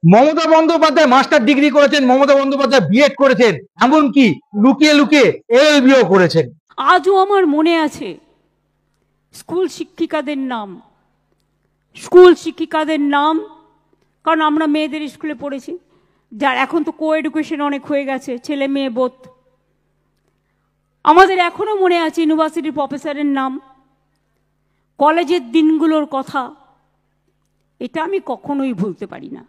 Mamata Bandyopadhyay master degree করেছেন, Mamata Bandyopadhyay B Ed করেছেন, এমনকি লুকিয়ে লুকিয়ে এলএলবিও করেছেন। আজও আমার মনে আছে স্কুল শিক্ষিকাদের নাম, স্কুল শিক্ষিকাদের নাম, কারণ আমরা মেয়েদের স্কুলে পড়েছি, যার এখন তো কো এডুকেশন অনেক হয়ে গেছে, ছেলে মেয়ে বোধ। আমাদের এখনো মনে আছে ইউনিভার্সিটির প্রফেসরের নাম, কলেজের দিনগুলোর কথা, এটা আমি কখনোই ভুলতে পারি না।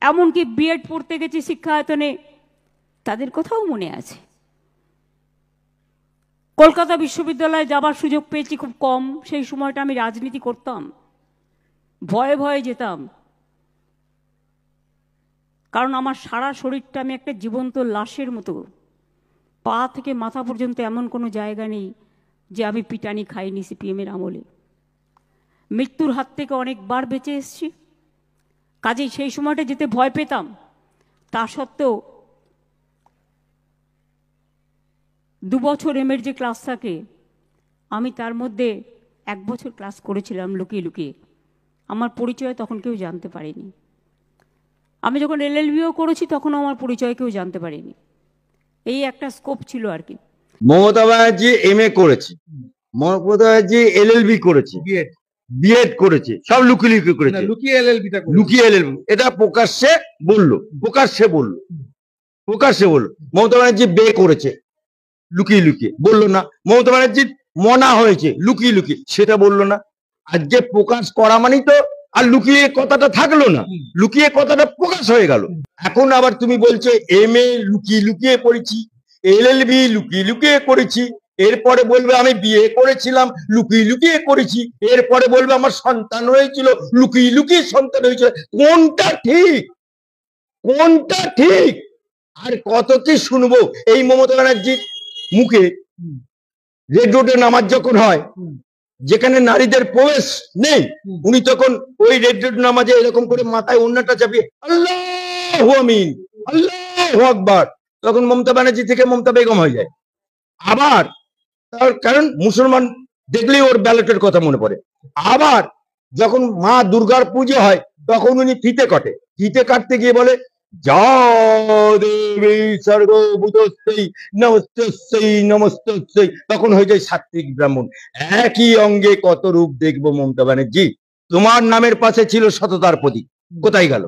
এমনকি বিএড পড়তে গেছি শিক্ষায়তনে, তাদের কথাও মনে আছে। কলকাতা বিশ্ববিদ্যালয়ে যাবার সুযোগ পেয়েছি খুব কম, সেই সময়টা আমি রাজনীতি করতাম, ভয়ে ভয়ে যেতাম, কারণ আমার সারা শরীরটা আমি একটা জীবন্ত লাশের মতো, পা থেকে মাথা পর্যন্ত এমন কোনো জায়গা নেই যে আমি পিটানি খাইনি সিপিএমের আমলে। মৃত্যুর হাত থেকে অনেকবার বেঁচে এসেছি, কাজেই সেই সময়টা যেতে ভয় পেতাম। তা সত্ত্বেও 2 বছর এমের যে ক্লাস থাকে, আমি তার মধ্যে 1 বছর ক্লাস করেছিলাম লুকিয়ে লুকিয়ে। আমার পরিচয় তখন কেউ জানতে পারেনি। আমি যখন এলএলবিও করেছি তখন আমার পরিচয় কেউ জানতে পারেনি। এই একটা স্কোপ ছিল আর কি। মমতা ব্যানার্জি এমএ করেছে, মমতা ব্যানার্জি এলএলবি করেছে, বিএড করেছে, সব লুকিয়ে লুকিয়ে করেছে, লুকিয়ে এলএলবিটা লুকিয়ে এলএলবি। এটা প্রকাশ্যে বললো, প্রকাশ্যে বললো, প্রকাশ্যে বললো। মমতা ব্যানার্জি বে করেছে লুকিয়ে লুকিয়ে, বললো না। মমতা ব্যানার্জির মনা হয়েছে লুকিয়ে লুকিয়ে, সেটা বললো না। আজকে প্রকাশ করা মানেই তো আর লুকিয়ে কথাটা থাকলো না, লুকিয়ে কথাটা প্রকাশ হয়ে গেল। এখন আবার তুমি বলছো এমএ লুকিয়ে লুকিয়ে পড়েছি, এলএলবি লুকিয়ে লুকিয়ে করেছি, এরপরে বলবে আমি বিয়ে করেছিলাম লুকিয়ে লুকিয়ে করেছি, এরপরে বলবে আমার সন্তান হয়েছিল লুকিয়ে লুকিয়ে সন্তান হয়েছিল। কোনটা ঠিক, কোনটা ঠিক? আর কত কি শুনবো এই মমতা ব্যানার্জির মুখে। রেড রোডে নামাজ যখন হয়, যেখানে নারীদের প্রবেশ নেই, উনি তখন ওই রেড রোড নামাজে এরকম করে মাথায় ওড়নাটা চাপিয়ে আল্লাহু আমিন, আল্লাহু আকবার, তখন মমতা ব্যানার্জি থেকে মমতা বেগম হয়ে যায়। আবার তার কারণ মুসলমান দেখলেই ওর ব্যালটের কথা মনে পড়ে। আবার যখন মা দুর্গার পুজো হয় তখন উনি ফিতে কাটে, ফিতে কাটতে গিয়ে বলে যা দেবী সর্বভূতস্যৈ নমস্তস্যৈ নমস্তস্যৈ, তখন হয়ে যায় সাত্বিক ব্রাহ্মণ। একই অঙ্গে কত রূপ দেখবো মমতা ব্যানার্জি। তোমার নামের পাশে ছিল সততার প্রতীক, কোথায় গেল?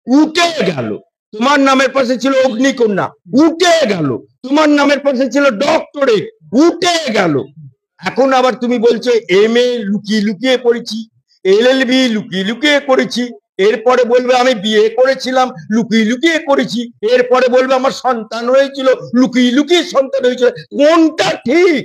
উঠে গেল। তোমার নামের পাশে ছিল অগ্নিকন্যা, উঠে গেল। তোমার নামের পাশে ছিল ডক্টরেট, উঠে গেল। এখন আবার তুমি বলছো এমএ লুকিয়ে লুকিয়ে পড়েছি, এলএলবি লুকিয়ে লুকিয়ে করেছি, এরপরে বলবে আমি বিয়ে করেছিলাম লুকিয়ে লুকিয়ে করেছি, এরপরে বলবে আমার সন্তান হয়েছিল লুকিয়ে লুকিয়ে সন্তান হয়েছিল। কোনটা ঠিক?